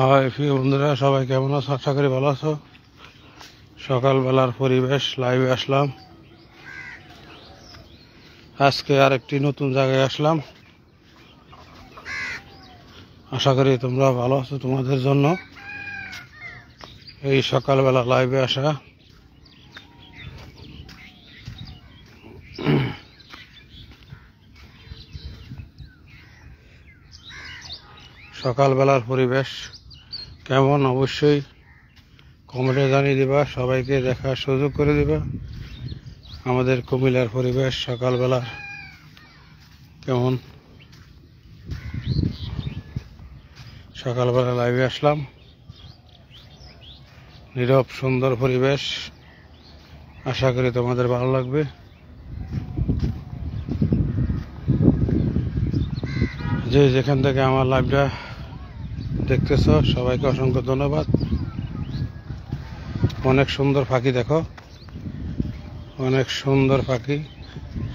High প্রিয় বন্ধুরা, সবাই কেমন আছো? আশা করি ভালো আছো। সকালবেলার পরিবেশ লাইভে আসলাম। আজকে আরেকটি নতুন জায়গায় আসলাম। আশা করি তোমরা ভালো আছো। তোমাদের জন্য এই সকালবেলা লাইভে আসা। সকালবেলার পরিবেশ কেমন অবশ্যই কমেন্টে জানিয়ে দিবা। সবাইকে দেখার সুযোগ করে দিবা আমাদের কুমিল্লার পরিবেশ সকালবেলা কেমন। সকালবেলা লাইভে আসলাম। নীরব সুন্দর পরিবেশ, আশা করি তোমাদের ভালো লাগবে। যে যেখান থেকে আমার লাইভটা দেখতেছ সবাইকে অসংখ্য ধন্যবাদ। অনেক সুন্দর পাখি দেখো, অনেক সুন্দর পাখি,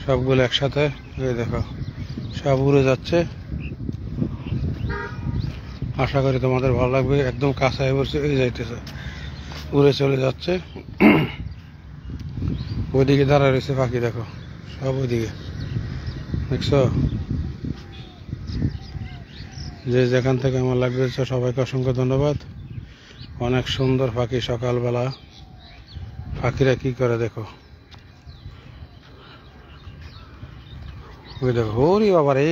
সবগুলো একসাথে। এই দেখো সব উড়ে যাচ্ছে। আশা করি তোমাদের ভালো লাগবে। একদম কাছায় বসে এই যাইতেছে, উড়ে চলে যাচ্ছে। ওইদিকে দাঁড়া রয়েছে পাখি, দেখো সব ওইদিকে দেখছো। যে যেখান থেকে আমার লাইভ দেখছো সবাইকে অসংখ্য ধন্যবাদ। অনেক সুন্দর পাখি সকালবেলা। পাখিরা কি করে দেখো, ওই দেখো। ওরে বাবা রে,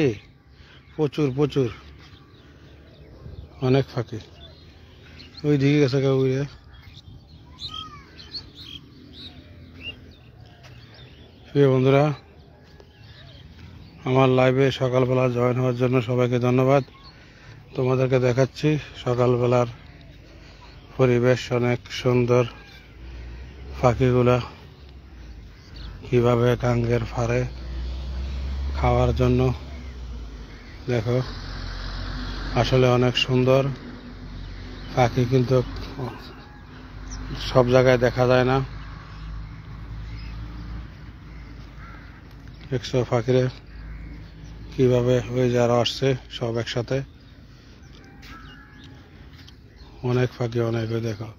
প্রচুর প্রচুর অনেক পাখি। ওই দিকে গেছে কেউ উড়ে। প্রিয় বন্ধুরা, আমার লাইভে সকালবেলা জয়েন হওয়ার জন্য সবাইকে ধন্যবাদ। তোমাদেরকে দেখাচ্ছি সকালবেলার পরিবেশ। অনেক সুন্দর পাখিগুলা কিভাবে গাঙ্গের ফাড়ে খাওয়ার জন্য দেখো। আসলে অনেক সুন্দর পাখি, কিন্তু সব জায়গায় দেখা যায় না। দেখছো পাখিরে কিভাবে ওই যারা আসছে সব একসাথে। অনেক পাখি, অনেক। ওই দেখো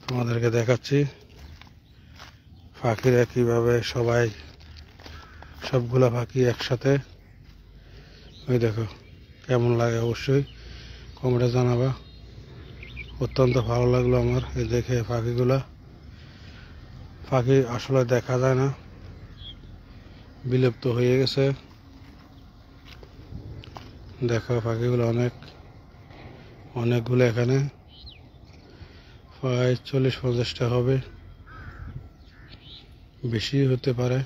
তোমাদেরকে দেখাচ্ছি পাখিরা কিভাবে সবাই, সবগুলা পাখি একসাথে। ওই দেখো কেমন লাগে অবশ্যই কমেন্টে জানাবা। অত্যন্ত ভালো লাগলো আমার এই দেখে পাখিগুলা। পাখি আসলে দেখা যায় না, বিলুপ্ত হয়ে গেছে। দেখো পাখিগুলো অনেকগুলো, এখানে প্রায় 40-50টা হবে, বেশি হতে পারে।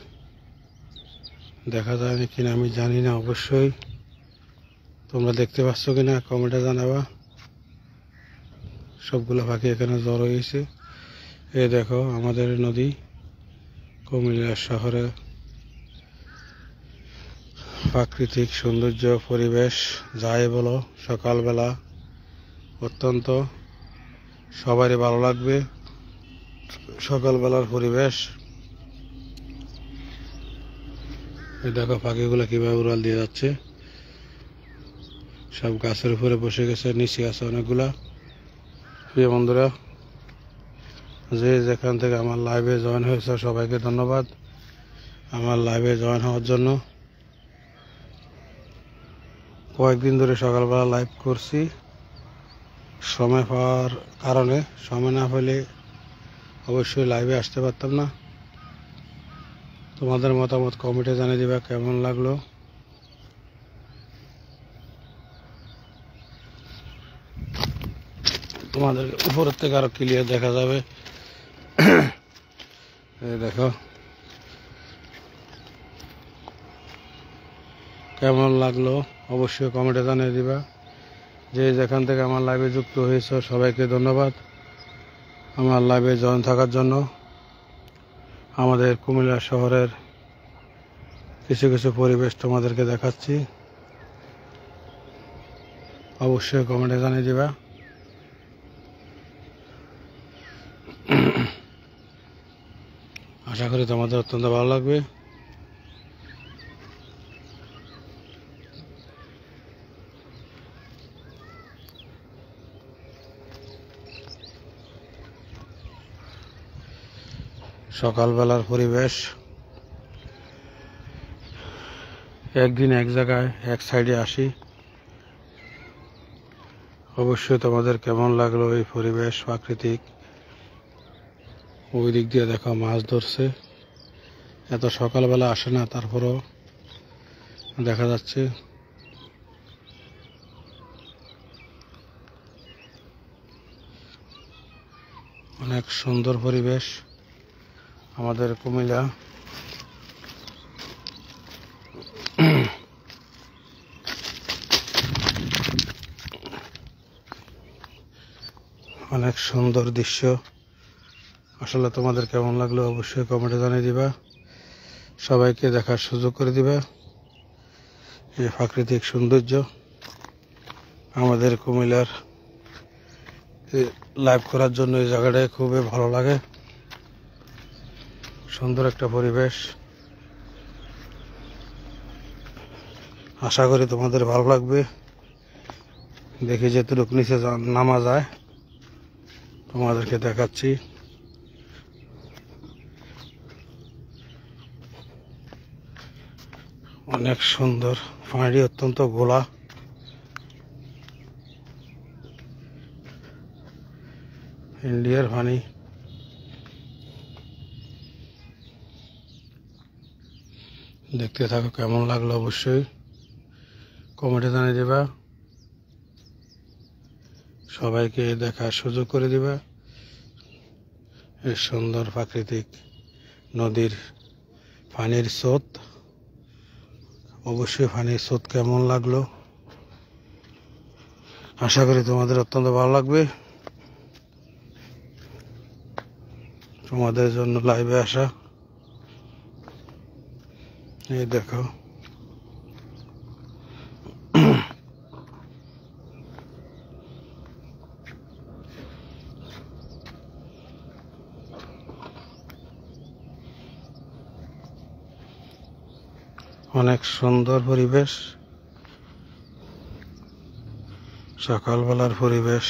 দেখা যায় না কিনা আমি জানি না, অবশ্যই তোমরা দেখতে পাচ্ছ কিনা কমেন্টে জানাবা। সবগুলো পাখি এখানে জড়ো হয়েছে। এই দেখো আমাদের নদী, কুমিল্লা শহরে প্রাকৃতিক সৌন্দর্য পরিবেশ যাই বলো, সকালবেলা অত্যন্ত সবারই ভালো লাগবে সকালবেলার পরিবেশ। এই দেখো পাখিগুলো কিভাবে উড়াল দিয়ে যাচ্ছে। সব গাছের উপরে বসে গেছে, নিচে আছে অনেকগুলা। প্রিয় বন্ধুরা, যে যেখান থেকে আমার লাইভে জয়েন হয়েছে সবাইকে ধন্যবাদ আমার লাইভে জয়েন হওয়ার জন্য। কয়েকদিন ধরে সকালবেলা লাইভ করছি, সময় পাওয়ার কারণে। সময় না পেলে অবশ্যই লাইভে আসতে পারতাম না। তোমাদের মতামত কমেন্টে জানিয়ে দিবা কেমন লাগলো। তোমাদের উপরের থেকে আরো ক্লিয়ার দেখা যাবে। এই দেখো কেমন লাগলো অবশ্যই কমেন্টে জানিয়ে দিবা। যে যেখান থেকে আমার লাইভে যুক্ত হয়েছে সবাইকে ধন্যবাদ আমার লাইভে জয়েন থাকার জন্য। আমাদের কুমিল্লা শহরের কিছু কিছু পরিবেশ তোমাদেরকে দেখাচ্ছি, অবশ্যই কমেন্টে জানিয়ে দিবা। আশা করি তোমাদের অত্যন্ত ভালো লাগবে। সকালবেলার পরিবেশ। একদিন এক জায়গায় এক সাইডে আসি, অবশ্যই তোমাদের কেমন লাগলো এই পরিবেশ প্রাকৃতিক। ওই দিক দিয়ে দেখো মাছ ধরছে, এত সকালবেলা আসে না, তারপরও দেখা যাচ্ছে। অনেক সুন্দর পরিবেশ আমাদের কুমিল্লা। অনেক সুন্দর দৃশ্য। আসলে তোমাদের কেমন লাগলো অবশ্যই কমেন্টে জানিয়ে দিবা, সবাইকে দেখার সুযোগ করে দিবা এই প্রাকৃতিক সৌন্দর্য। আমাদের কুমিল্লার লাইভ করার জন্য এই জায়গাটায় খুবই ভালো লাগে, সুন্দর একটা পরিবেশ। আশা করি তোমাদের ভালো লাগবে। দেখি যেটুকু নিচে নামা যায় তোমাদেরকে দেখাচ্ছি। অনেক সুন্দর, পানি অত্যন্ত ঘোলা। ইন্ডিয়ার পানি। দেখতে থাকো, কেমন লাগলো অবশ্যই কমেন্টে জানিয়ে দিবা, সবাইকে দেখার সুযোগ করে দিবা এই সুন্দর প্রাকৃতিক নদীর পানির স্রোত। অবশ্যই পানির স্রোত কেমন লাগলো আশা করি তোমাদের অত্যন্ত ভালো লাগবে। তোমাদের জন্য লাইভে আসা। এই দেখো অনেক সুন্দর পরিবেশ, সকালবেলার পরিবেশ।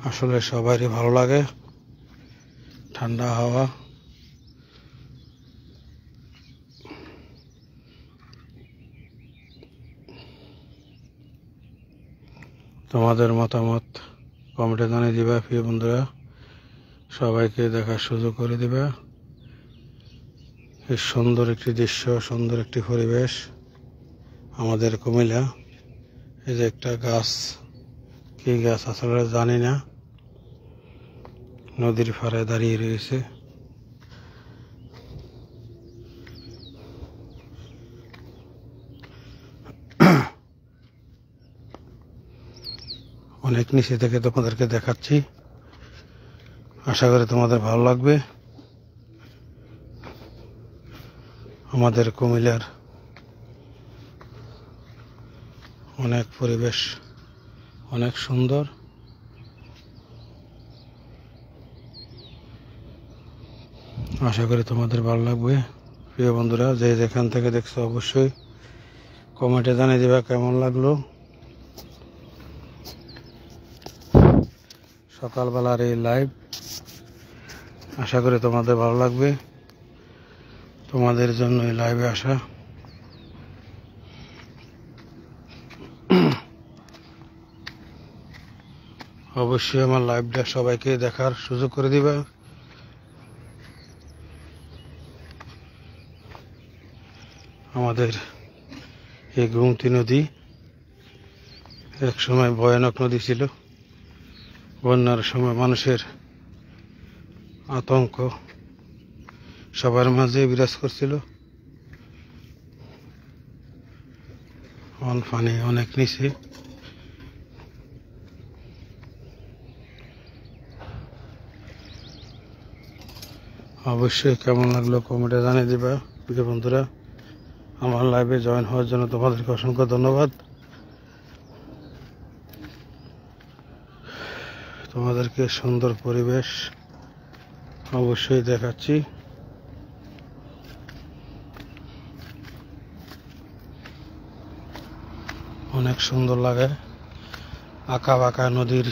আসলে সবারই ভালো লাগে, ঠান্ডা হাওয়া। তোমাদের মতামত কমেন্টে জানিয়ে দিবা প্রিয় বন্ধুরা, সবাইকে দেখার সুযোগ করে দিবা এই সুন্দর একটি দৃশ্য, সুন্দর একটি পরিবেশ আমাদের কুমিল্লা। এই যে একটা গাছ, কি গাছ আসলে জানি না, নদীর পাড়ে দাঁড়িয়ে রয়েছে। অনেক নিচে থেকে তোমাদেরকে দেখাচ্ছি, আশা করি তোমাদের ভালো লাগবে। আমাদের কুমিল্লার অনেক পরিবেশ অনেক সুন্দর। আশা করি তোমাদের ভালো লাগবে প্রিয় বন্ধুরা, যে যেখান থেকে দেখছো অবশ্যই কমেন্টে জানিয়ে দিবা কেমন লাগলো সকালবেলার এই লাইভ। আশা করি তোমাদের ভালো লাগবে, তোমাদের জন্য এই লাইভে আসা। অবশ্যই আমার লাইভটা সবাইকে দেখার সুযোগ করে দিবা। আমাদের এই গোমতী নদী এক সময় ভয়ানক নদী ছিল, বন্যার সময় মানুষের আতঙ্ক সবার মাঝে বিরাজ করছিল। পানি অনেক নিচে। অবশ্যই কেমন লাগলো কমেন্টে জানিয়ে দিবা প্রিয় বন্ধুরা। আমার লাইভে জয়েন হওয়ার জন্য তোমাদেরকে অসংখ্য ধন্যবাদ। তোমাদেরকে সুন্দর পরিবেশ অবশ্যই দেখাচ্ছি। অনেক সুন্দর লাগে, আঁকা বাঁকা নদীর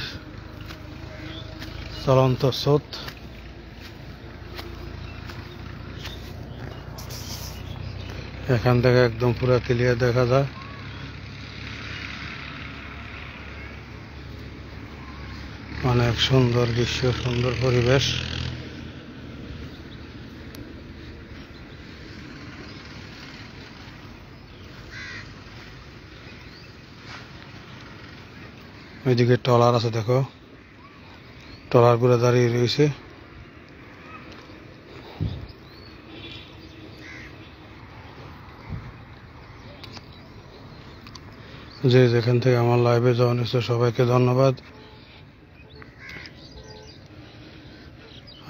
চলন্ত স্রোত। এখান থেকে একদম পুরো ক্লিয়ার দেখা যায়। অনেক সুন্দর দৃশ্য, সুন্দর পরিবেশ। ওইদিকে ট্রলার আছে, দেখো ট্রলার গুলো দাঁড়িয়ে রয়েছে। যে যেখান থেকে আমার লাইভে জয়েন হয়েছে সবাইকে ধন্যবাদ।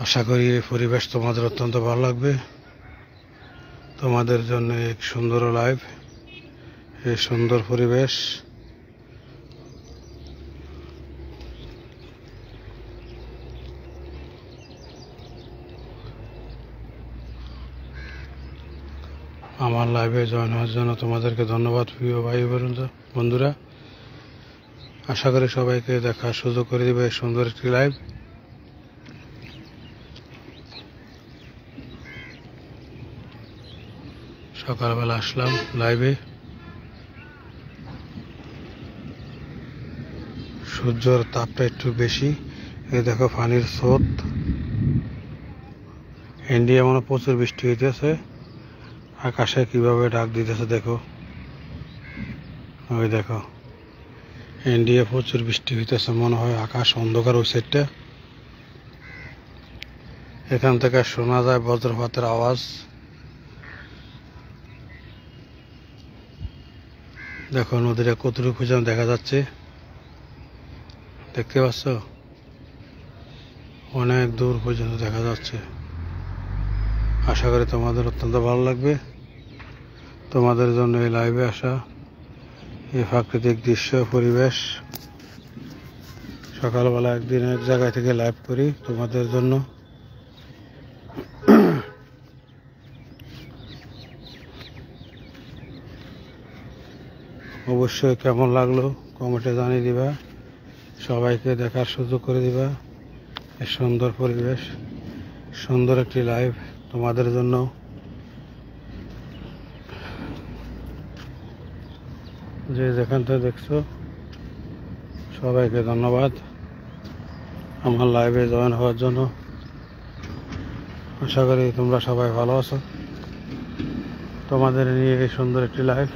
আশা করি এই পরিবেশ তোমাদের অত্যন্ত ভালো লাগবে। তোমাদের জন্য এক সুন্দর লাইভ, এই সুন্দর পরিবেশ। আমার লাইভে জয়েন হওয়ার জন্য তোমাদেরকে ধন্যবাদ প্রিয় ভাই বন্ধুরা। আশা করি সবাইকে দেখার সুযোগ করে দিবে এই সুন্দর একটি লাইভ। সকালবেলা আসলাম লাইভে, সূর্যের তাপটা একটু বেশি। এই দেখো পানির স্রোত। ইন্ডিয়া মনে প্রচুর বৃষ্টি হইতেছে, আকাশে কিভাবে ডাক দিতেছে দেখো। ওই দেখো ইন্ডিয়া প্রচুর বৃষ্টি হইতেছে, মনে হয় আকাশ অন্ধকার ওই সাইডটা। এখান থেকে শোনা যায় বজ্রপাতের আওয়াজ। দেখো নদীটা কতটুকু পর্যন্ত দেখা যাচ্ছে, দেখতে পাচ্ছ? অনেক দূর পর্যন্ত দেখা যাচ্ছে। আশা করি তোমাদের অত্যন্ত ভালো লাগবে। তোমাদের জন্য এই লাইভে আসা, এই প্রাকৃতিক দৃশ্য পরিবেশ। সকালবেলা একদিন এক জায়গায় থেকে লাইভ করি তোমাদের জন্য। অবশ্যই কেমন লাগলো কমেন্টে জানিয়ে দিবা, সবাইকে দেখার সুযোগ করে দিবা। এই সুন্দর পরিবেশ, সুন্দর একটি লাইভ তোমাদের জন্য। যে যেখান থেকে দেখছো সবাইকে ধন্যবাদ আমার লাইভে জয়েন হওয়ার জন্য। আশা করি তোমরা সবাই ভালো আছো। তোমাদের নিয়ে এই সুন্দর একটি লাইভ।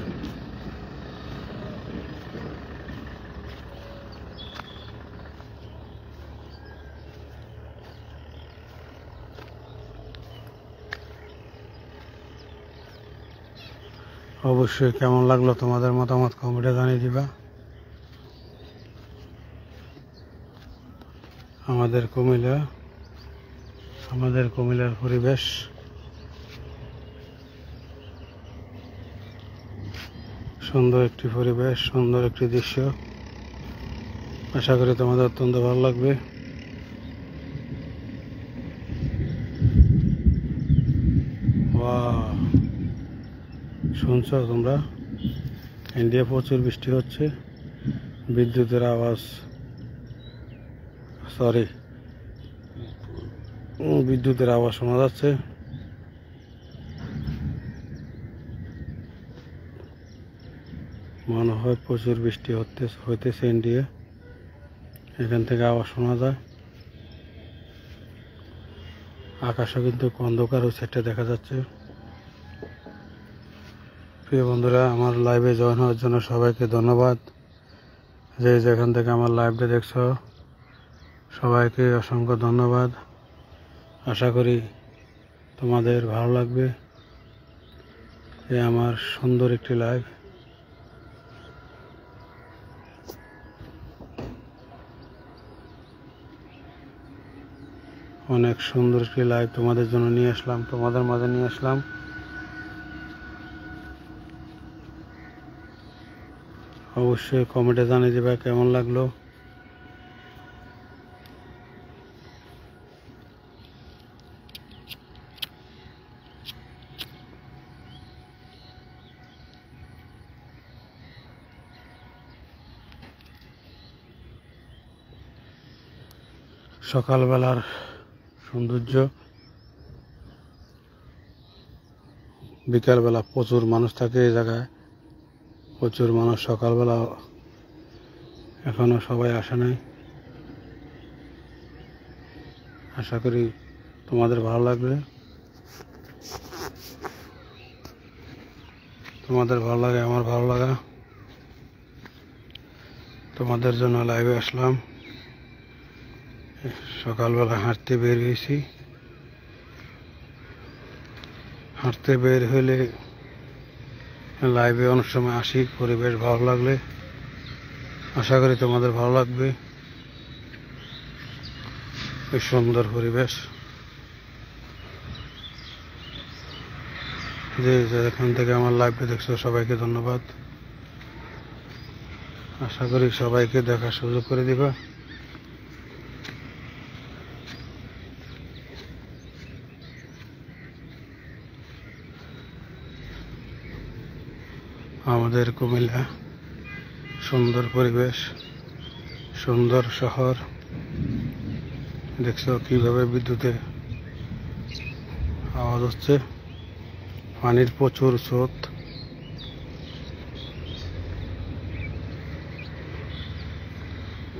অবশ্যই কেমন লাগলো তোমাদের মতামত কমেন্টে জানিয়ে দিবা। আমাদের কুমিল্লার পরিবেশ সুন্দর একটি পরিবেশ, সুন্দর একটি দৃশ্য। আশা করি তোমাদের অত্যন্ত ভালো লাগবে। শুনছো তোমরা? ইন্ডিয়া প্রচুর বৃষ্টি হচ্ছে, বিদ্যুতের আওয়াজ, বিদ্যুতের আওয়াজ শোনা যাচ্ছে। মনে হয় প্রচুর বৃষ্টি হইতেছে ইন্ডিয়া, এখান থেকে আওয়াজ শোনা যায়। আকাশও কিন্তু অন্ধকার ওই সাইডটা দেখা যাচ্ছে। প্রিয় বন্ধুরা, আমার লাইভে জয়েন হওয়ার জন্য সবাইকে ধন্যবাদ। যে যেখান থেকে আমার লাইভটা দেখছো সবাইকে অসংখ্য ধন্যবাদ। আশা করি তোমাদের ভালো লাগবে এই আমার সুন্দর একটি লাইভ। অনেক সুন্দর একটি লাইভ তোমাদের জন্য নিয়ে আসলাম, তোমাদের মাঝে নিয়ে আসলাম। অবশ্যই কমেন্টে জানিয়ে দেবে কেমন লাগলো। সকালবেলার সৌন্দর্য, বিকালবেলা প্রচুর মানুষ থাকে এই জায়গায়, প্রচুর মানুষ। সকালবেলা এখনো সবাই আসে নাই। আশা করি তোমাদের ভালো লাগবে, তোমাদের ভালো লাগে, আমার ভালো লাগা। তোমাদের জন্য লাইভে আসলাম। সকালবেলা হাঁটতে বের হয়েছি। হাঁটতে বের হলে লাইভে অনেক সময় আসি, পরিবেশ ভালো লাগলে। আশা করি তোমাদের ভালো লাগবে এই সুন্দর পরিবেশ। যে যেখান থেকে আমার লাইভটা দেখছো সবাইকে ধন্যবাদ। আশা করি সবাইকে দেখার সুযোগ করে দিবা। আমাদের কুমিল্লা সুন্দর পরিবেশ, সুন্দর শহর। দেখছো কিভাবে বিদ্যুতের আওয়াজ হচ্ছে, পানির প্রচুর স্রোত।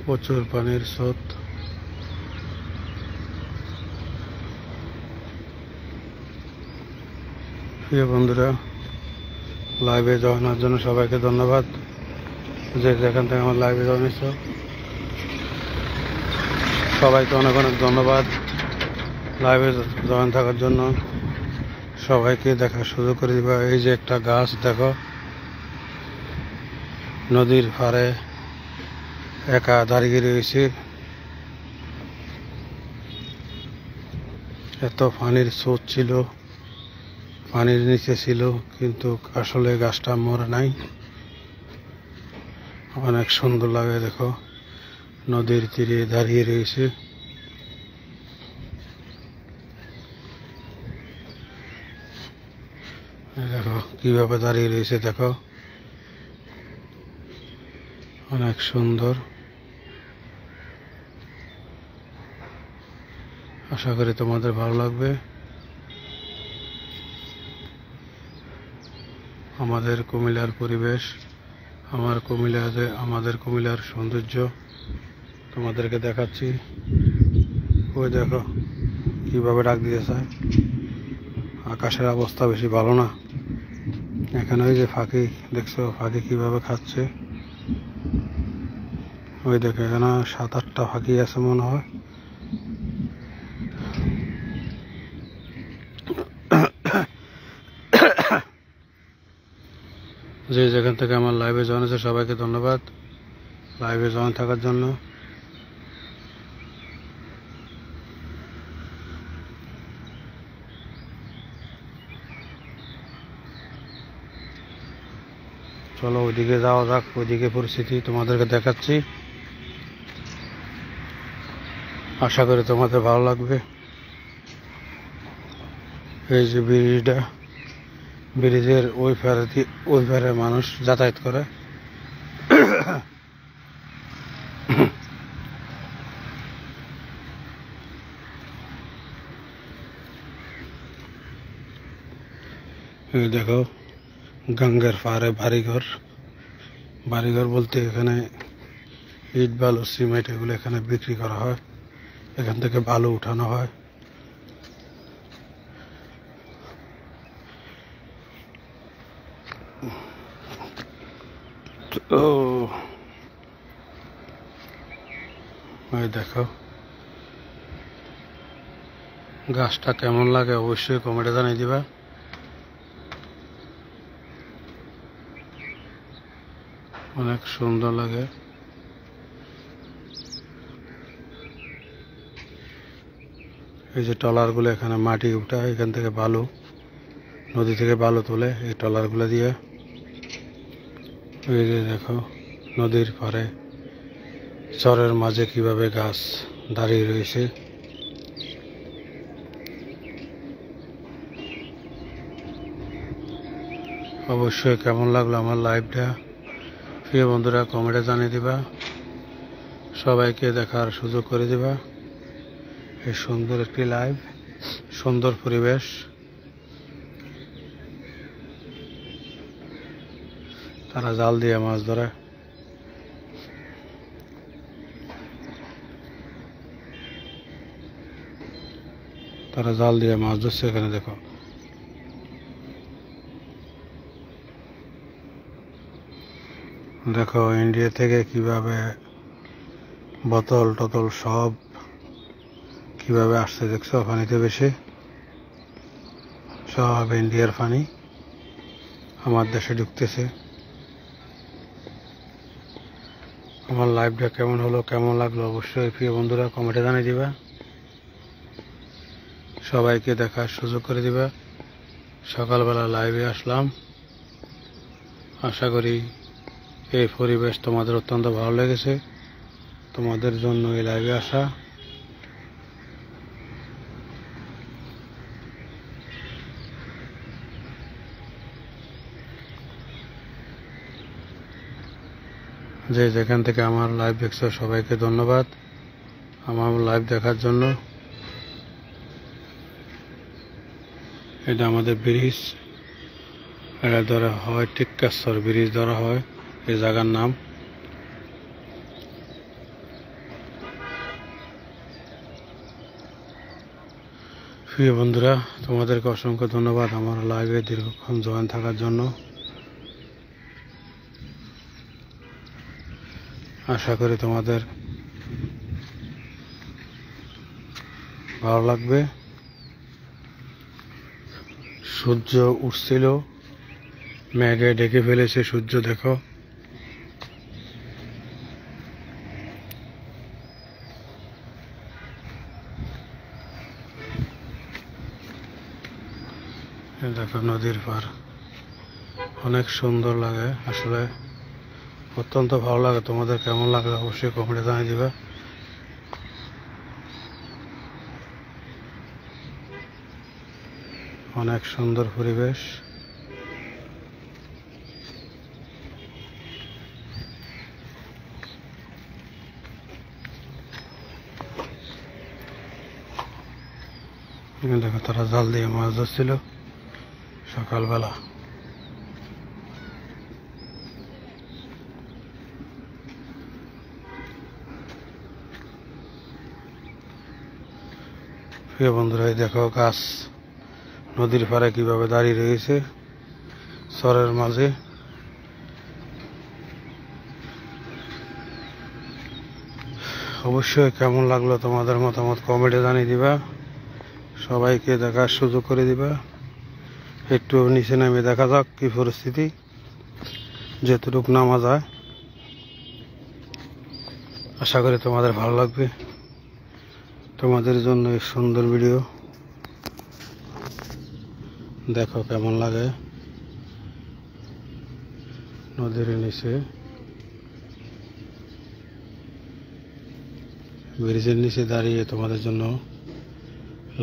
প্রচুর পানির স্রোত। প্রিয় বন্ধুরা, লাইভে জয়েন হওয়ার জন্য সবাইকে ধন্যবাদ। যে যেখান থেকে আমার লাইভে জয়েন হয়েছ সবাইকে অনেক অনেক ধন্যবাদ লাইভে জয়েন থাকার জন্য। সবাইকে দেখার সুযোগ করে দিবা। এই যে একটা গাছ দেখো, নদীর পাড়ে একা দাঁড়িয়ে রয়েছে। এত পানির স্রোত ছিল, পানির নিচে ছিল, কিন্তু আসলে গাছটা মরে নাই। অনেক সুন্দর লাগে। দেখো নদীর তীরে দাঁড়িয়ে রয়েছে। দেখো কিভাবে দাঁড়িয়ে রয়েছে, দেখো অনেক সুন্দর। আশা করি তোমাদের ভালো লাগবে। আমাদের কুমিল্লার পরিবেশ, আমাদের কুমিল্লার সৌন্দর্য তোমাদেরকে দেখাচ্ছি। ওই দেখো কিভাবে ডাক দিয়েছে। আকাশের অবস্থা বেশি ভালো না। এখানে ওই যে ফাঁকি দেখছো, ফাঁকি কিভাবে খাচ্ছে। ওই দেখো এখানে 7-8টা ফাঁকি আছে মনে হয়। যে যেখান থেকে আমার লাইভে জয়েন আছে সবাইকে ধন্যবাদ লাইভে জয়েন থাকার জন্য। চলো ওইদিকে যাওয়া যাক, ওইদিকে পরিস্থিতি তোমাদেরকে দেখাচ্ছি। আশা করি তোমাদের ভালো লাগবে। এই যে ব্রিজটা, ব্রিজের ওই পারে মানুষ যাতায়াত করে। এই দেখো গঙ্গার পাড়ে বাড়িঘর। বাড়িঘর বলতে এখানে ইট বালু সিমেন্ট এগুলো এখানে বিক্রি করা হয়। এখান থেকে বালু উঠানো হয়। তো ওই দেখো গাছটা কেমন লাগে অবশ্যই কমেন্টে জানিয়ে দিবা। অনেক সুন্দর লাগে। এই যে ট্রলারগুলো এখানে মাটি উঠায়, এখান থেকে বালু, নদী থেকে বালু তোলে এই ট্রলারগুলো দিয়ে। এই যে দেখো নদীর পাড়ে চরের মাঝে কিভাবে গাছ দাঁড়িয়ে রয়েছে। অবশ্যই কেমন লাগলো আমার লাইভটা প্রিয় বন্ধুরা কমেন্টে জানিয়ে দিবা। সবাইকে দেখার সুযোগ করে দিবা। এই সুন্দর একটি লাইভ, সুন্দর পরিবেশ। তারা জাল দিয়ে মাছ ধরে। তারা জাল দিয়ে মাছ ধরছে। এখানে দেখো দেখো ইন্ডিয়া থেকে কিভাবে বোতল টোতল সব কিভাবে আসছে দেখছো পানিতে বেশি। সব ইন্ডিয়ার পানি আমার দেশে ঢুকতেছে। আমার লাইভটা কেমন হলো, কেমন লাগলো অবশ্যই প্রিয় বন্ধুরা কমেন্টে জানিয়ে দিবা। সবাইকে দেখার সুযোগ করে দিবা। সকালবেলা লাইভে আসলাম, আশা করি এই পরিবেশ তোমাদের অত্যন্ত ভালো লেগেছে। তোমাদের জন্য এই লাইভে আসা। যে যেখান থেকে আমার লাইভ দেখছো সবাইকে ধন্যবাদ আমার লাইভ দেখার জন্য। এটা আমাদের ব্রিজ, এটা ধরা হয় টিক্কাশ্বর ব্রিজ ধরা হয় এই জায়গার নাম। প্রিয় বন্ধুরা তোমাদেরকে অসংখ্য ধন্যবাদ আমার লাইভে দীর্ঘক্ষণ জয়েন থাকার জন্য। আশা করি তোমাদের ভালো লাগবে। সূর্য উঠছিল, মেঘে ঢেকে ফেলেছে সূর্য। দেখো দেখো নদীর পার অনেক সুন্দর লাগে, আসলে অত্যন্ত ভালো লাগে। তোমাদের কেমন লাগে অবশ্যই কমেন্টে জানিয়ে দিবা। অনেক সুন্দর পরিবেশ। দেখো তারা জাল দিয়ে মাছ ধরছিল সকালবেলা। প্রিয় বন্ধুরা দেখো গাছ নদীর পাড়ে কিভাবে দাঁড়িয়ে রয়েছে চরের মাঝে। অবশ্যই কেমন লাগলো তোমাদের মতামত কমেন্টে জানিয়ে দিবা। সবাইকে দেখার সুযোগ করে দিবা। একটু নিচে নামে দেখা যাক কি পরিস্থিতি, যেটুকু নামা যায়। আশা করি তোমাদের ভালো লাগবে। তোমাদের জন্য এই সুন্দর ভিডিও দেখো কেমন লাগে নদীর নিচে, ব্রিজের নিচে দাঁড়িয়ে তোমাদের জন্য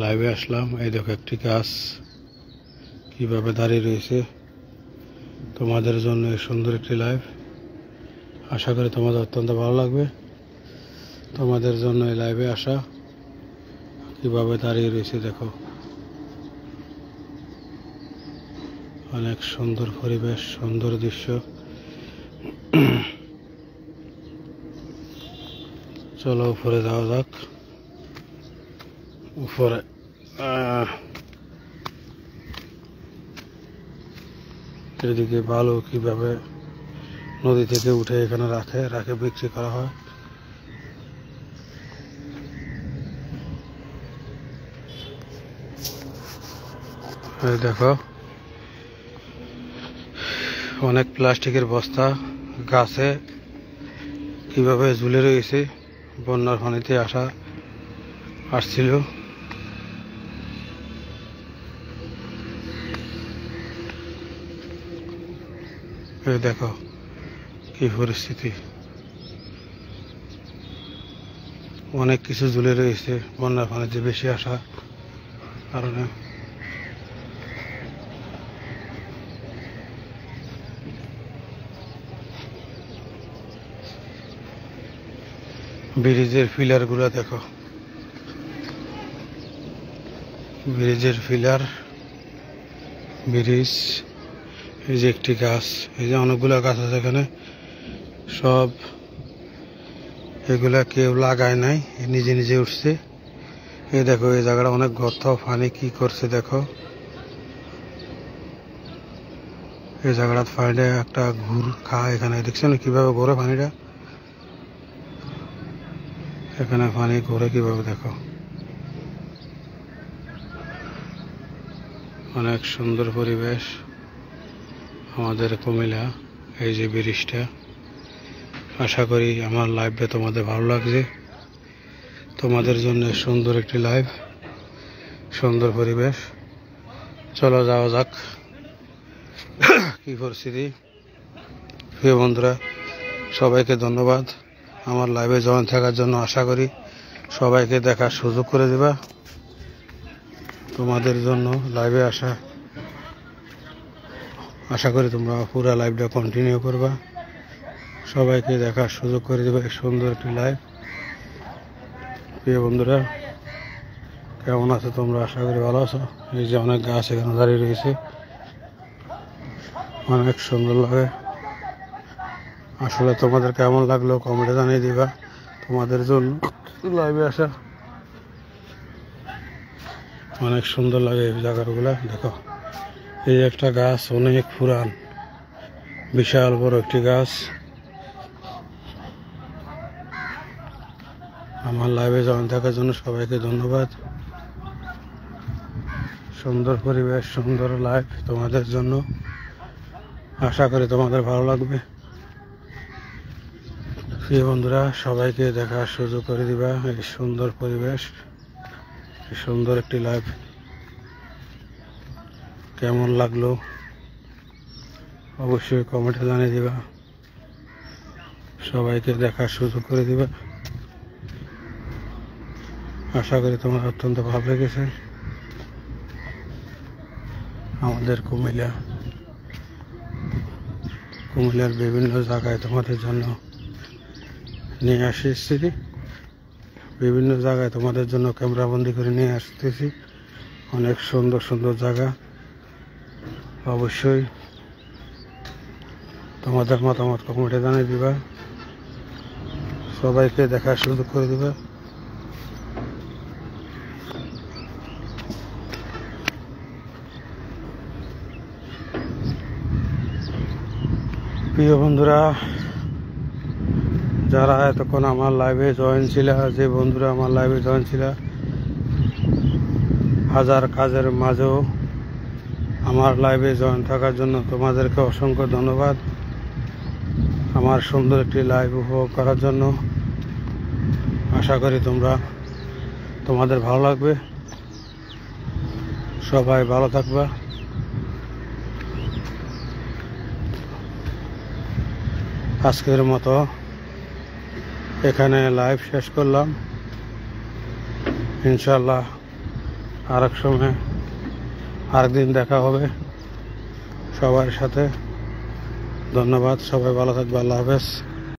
লাইভে আসলাম। এই দেখো একটি গাছ কিভাবে দাঁড়িয়ে রয়েছে। তোমাদের জন্য এই সুন্দর একটি লাইভ। আশা করি তোমাদের অত্যন্ত ভালো লাগবে। তোমাদের জন্য এই লাইভে আসা কিভাবে দাঁড়িয়ে রয়েছে দেখো। অনেক সুন্দর পরিবেশ, সুন্দর দৃশ্য। চলো উপরে যাওয়া যাক। উপরে এদিকে বালু কিভাবে নদী থেকে উঠে এখানে রাখে বিক্রি করা হয়। এই দেখো অনেক প্লাস্টিকের বস্তা গাছে কিভাবে ঝুলে রয়েছে। বন্যার পানিতে আসছিল। এই দেখো কি পরিস্থিতি, অনেক কিছু ঝুলে রয়েছে বন্যার পানিতে বেশি আসা কারণে। ব্রিজের পিলার গুলো দেখো, ব্রিজের পিলার, ব্রিজ এই যে একটি গাছ, এই যে অনেকগুলো গাছ আছে এখানে, সব এগুলা কেউ লাগায় নাই, নিজে নিজে উঠছে। এই দেখো এই জায়গাটা অনেক গর্ত, পানি কি করছে দেখো। এই জায়গাটা পানিটা একটা ঘুর খায়, এখানে দেখছেন কিভাবে ঘোরে পানিটা, এখানে পানি ঘোরে কিভাবে দেখো। অনেক সুন্দর পরিবেশ আমাদের কুমিল্লা। এই যে ব্রিজটা, আশা করি আমার লাইভটা তোমাদের ভালো লাগছে। তোমাদের জন্য সুন্দর একটি লাইভ, সুন্দর পরিবেশ। চলো যাওয়া যাক। কি পরিস্থিতি প্রিয় বন্ধুরা, সবাইকে ধন্যবাদ আমার লাইভে জয়েন থাকার জন্য। আশা করি সবাইকে দেখার সুযোগ করে দেবা। তোমাদের জন্য লাইভে আশা করি তোমরা পুরো লাইভটা কন্টিনিউ করবা, সবাইকে দেখার সুযোগ করে দেবে। সুন্দর একটি লাইভ। প্রিয় বন্ধুরা কেমন আছো তোমরা? আশা করি ভালো আছো। এই যে অনেক গাছ এখানে দাঁড়িয়ে রয়েছে, অনেক সুন্দর লাগে। আসলে তোমাদের কেমন লাগলো কমেন্টে জানিয়ে দিবা। তোমাদের জন্য লাইভে আসা অনেক সুন্দর লাগে। এই জায়গাগুলা দেখো, এই একটা গাছ অনেক পুরান, বিশাল বড় একটি গাছ। আমার লাইভে জয়েন থাকার জন্য সবাইকে ধন্যবাদ। সুন্দর পরিবেশ, সুন্দর লাইভ তোমাদের জন্য। আশা করি তোমাদের ভালো লাগবে। প্রিয় বন্ধুরা সবাইকে দেখার সুযোগ করে দিবা এই সুন্দর পরিবেশ, এই সুন্দর একটি লাইভ কেমন লাগলো অবশ্যই কমেন্টে জানিয়ে দিবা। সবাইকে দেখার সুযোগ করে দিবা। আশা করি তোমার অত্যন্ত ভালো লেগেছে। আমাদের কুমিল্লার বিভিন্ন জায়গায় তোমাদের জন্য নিয়ে আসতেছি, বিভিন্ন জায়গায় তোমাদের জন্য ক্যামেরাবন্দি করে নিয়ে আসতেছি। অনেক সুন্দর সুন্দর জায়গা। অবশ্যই তোমাদের মতামত কমেন্টে জানিয়ে দিবা। সবাইকে দেখার সুযোগ করে দিবা। প্রিয় বন্ধুরা যারা এতক্ষণ আমার লাইভে জয়েন ছিল, যে বন্ধুরা আমার লাইভে জয়েন ছিল, হাজার কাজের মাঝেও আমার লাইভে জয়েন থাকার জন্য তোমাদেরকে অসংখ্য ধন্যবাদ। আমার সুন্দর একটি লাইভ উপভোগ করার জন্য। আশা করি তোমাদের ভালো লাগবে। সবাই ভালো থাকবা। আজকের মতো এখানে লাইভ শেষ করলাম। ইনশাল্লাহ আরেক সময় আরেকদিন দেখা হবে সবার সাথে। ধন্যবাদ, সবাই ভালো থাকবে। আল্লাহ হাফেজ।